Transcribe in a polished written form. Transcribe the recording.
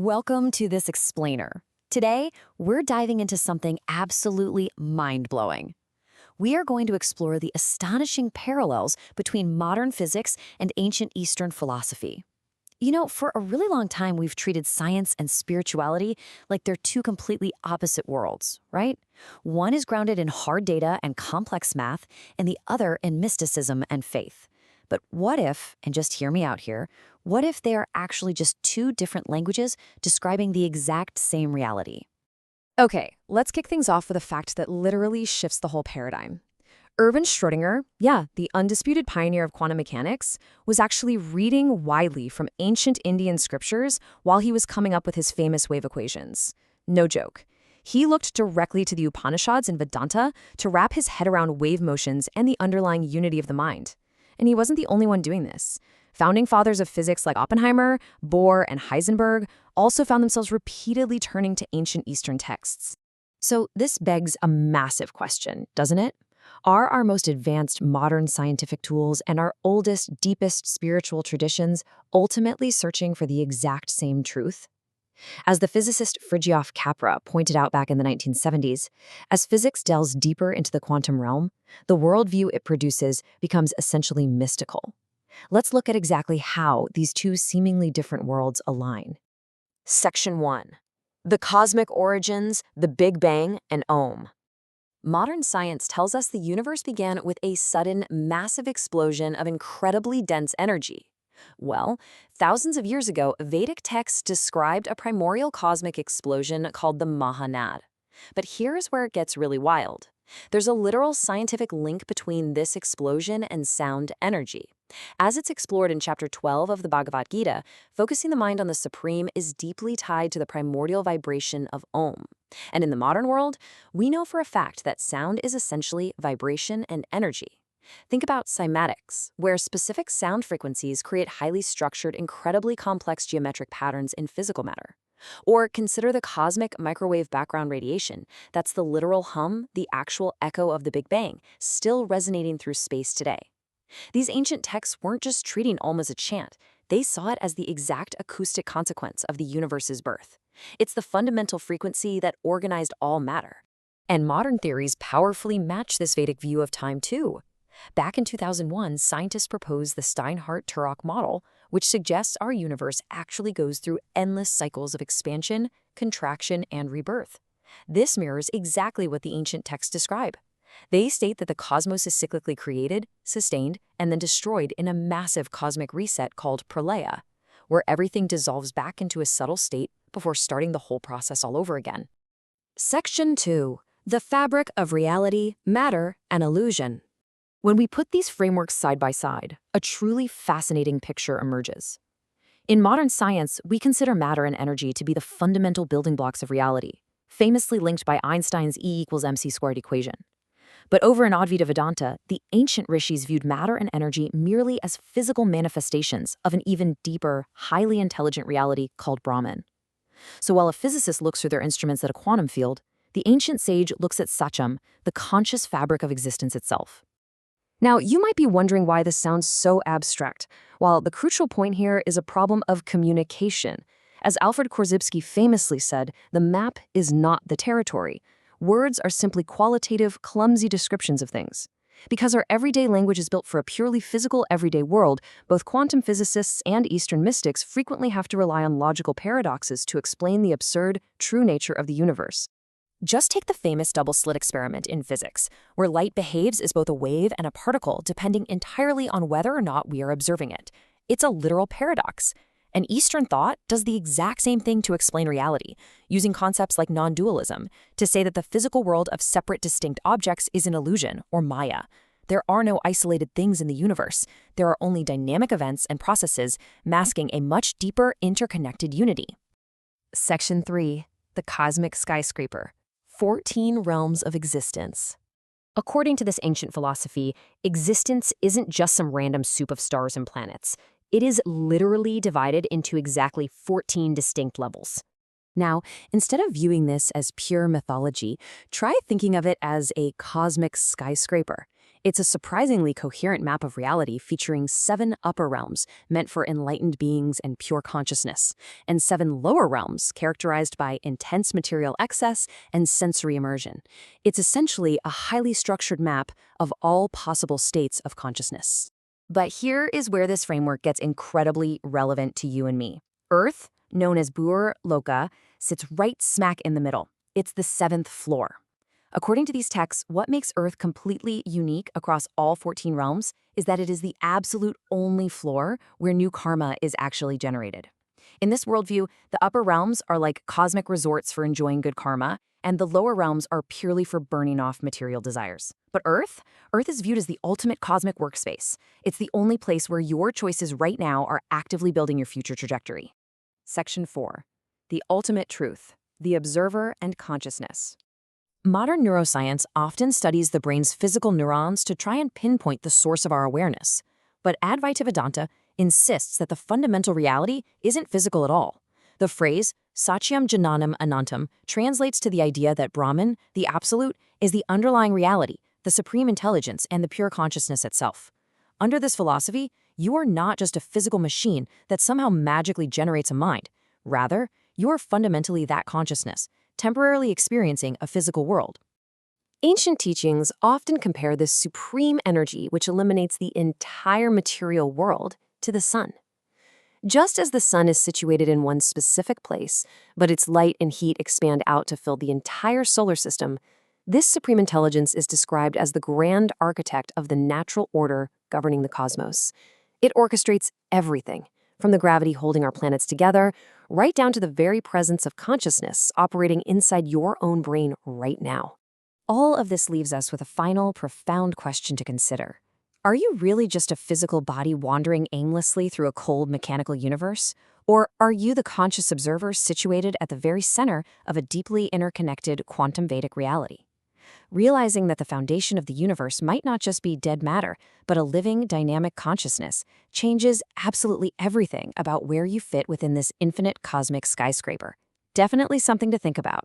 Welcome to this explainer. Today, we're diving into something absolutely mind-blowing. We are going to explore the astonishing parallels between modern physics and ancient Eastern philosophy. You know, for a really long time, we've treated science and spirituality like they're two completely opposite worlds, right? One is grounded in hard data and complex math, and the other in mysticism and faith. But what if, and just hear me out here, what if they are actually just two different languages describing the exact same reality? Okay, let's kick things off with a fact that literally shifts the whole paradigm. Erwin Schrödinger, the undisputed pioneer of quantum mechanics, was actually reading widely from ancient Indian scriptures while he was coming up with his famous wave equations. No joke. He looked directly to the Upanishads and Vedanta to wrap his head around wave motions and the underlying unity of the mind. And he wasn't the only one doing this. Founding fathers of physics like Oppenheimer, Bohr, and Heisenberg also found themselves repeatedly turning to ancient Eastern texts. So this begs a massive question, doesn't it? Are our most advanced modern scientific tools and our oldest, deepest spiritual traditions ultimately searching for the exact same truth? As the physicist Fritjof Capra pointed out back in the 1970s, as physics delves deeper into the quantum realm, the worldview it produces becomes essentially mystical. Let's look at exactly how these two seemingly different worlds align. Section 1. The cosmic origins, the Big Bang, and Om. Modern science tells us the universe began with a sudden, massive explosion of incredibly dense energy. Well, thousands of years ago, Vedic texts described a primordial cosmic explosion called the Mahanad. But here's where it gets really wild. There's a literal scientific link between this explosion and sound energy. As it's explored in chapter 12 of the Bhagavad Gita, focusing the mind on the supreme is deeply tied to the primordial vibration of Om. And in the modern world, we know for a fact that sound is essentially vibration and energy. Think about cymatics, where specific sound frequencies create highly structured, incredibly complex geometric patterns in physical matter. Or consider the cosmic microwave background radiation. That's the literal hum, the actual echo of the Big Bang, still resonating through space today. These ancient texts weren't just treating Om as a chant. They saw it as the exact acoustic consequence of the universe's birth. It's the fundamental frequency that organized all matter. And modern theories powerfully match this Vedic view of time, too. Back in 2001, scientists proposed the Steinhardt-Turok model, which suggests our universe actually goes through endless cycles of expansion, contraction, and rebirth. This mirrors exactly what the ancient texts describe. They state that the cosmos is cyclically created, sustained, and then destroyed in a massive cosmic reset called pralaya, where everything dissolves back into a subtle state before starting the whole process all over again. Section 2. The fabric of reality, matter, and illusion. When we put these frameworks side by side, a truly fascinating picture emerges. In modern science, we consider matter and energy to be the fundamental building blocks of reality, famously linked by Einstein's E=mc² equation. But over in Advaita Vedanta, the ancient rishis viewed matter and energy merely as physical manifestations of an even deeper, highly intelligent reality called Brahman. So while a physicist looks through their instruments at a quantum field, the ancient sage looks at Sacham, the conscious fabric of existence itself. Now, you might be wondering why this sounds so abstract. Well, the crucial point here is a problem of communication. As Alfred Korzybski famously said, the map is not the territory. Words are simply qualitative, clumsy descriptions of things. Because our everyday language is built for a purely physical, everyday world, both quantum physicists and Eastern mystics frequently have to rely on logical paradoxes to explain the absurd, true nature of the universe. Just take the famous double-slit experiment in physics, where light behaves as both a wave and a particle depending entirely on whether or not we are observing it. It's a literal paradox. And Eastern thought does the exact same thing to explain reality, using concepts like non-dualism to say that the physical world of separate distinct objects is an illusion, or Maya. There are no isolated things in the universe. There are only dynamic events and processes masking a much deeper interconnected unity. Section 3. The cosmic skyscraper. 14 realms of existence. According to this ancient philosophy, existence isn't just some random soup of stars and planets. It is literally divided into exactly 14 distinct levels. Now, instead of viewing this as pure mythology, try thinking of it as a cosmic skyscraper. It's a surprisingly coherent map of reality featuring 7 upper realms meant for enlightened beings and pure consciousness, and 7 lower realms characterized by intense material excess and sensory immersion. It's essentially a highly structured map of all possible states of consciousness. But here is where this framework gets incredibly relevant to you and me. Earth, known as Bur Loka, sits right smack in the middle. It's the 7th floor. According to these texts, what makes Earth completely unique across all 14 realms is that it is the absolute only floor where new karma is actually generated. In this worldview, the upper realms are like cosmic resorts for enjoying good karma, and the lower realms are purely for burning off material desires. But Earth is viewed as the ultimate cosmic workspace. It's the only place where your choices right now are actively building your future trajectory. Section 4. The ultimate truth, the observer and consciousness. Modern neuroscience often studies the brain's physical neurons to try and pinpoint the source of our awareness. But Advaita Vedanta insists that the fundamental reality isn't physical at all. The phrase, Satyam Jananam Anantam, translates to the idea that Brahman, the Absolute, is the underlying reality, the supreme intelligence, and the pure consciousness itself. Under this philosophy, you are not just a physical machine that somehow magically generates a mind. Rather, you are fundamentally that consciousness, temporarily experiencing a physical world. Ancient teachings often compare this supreme energy, which eliminates the entire material world, to the sun. Just as the sun is situated in one specific place, but its light and heat expand out to fill the entire solar system, this supreme intelligence is described as the grand architect of the natural order governing the cosmos. It orchestrates everything, from the gravity holding our planets together, right down to the very presence of consciousness operating inside your own brain right now. All of this leaves us with a final, profound question to consider. Are you really just a physical body wandering aimlessly through a cold, mechanical universe? Or are you the conscious observer situated at the very center of a deeply interconnected quantum Vedic reality? Realizing that the foundation of the universe might not just be dead matter, but a living, dynamic consciousness, changes absolutely everything about where you fit within this infinite cosmic skyscraper. Definitely something to think about.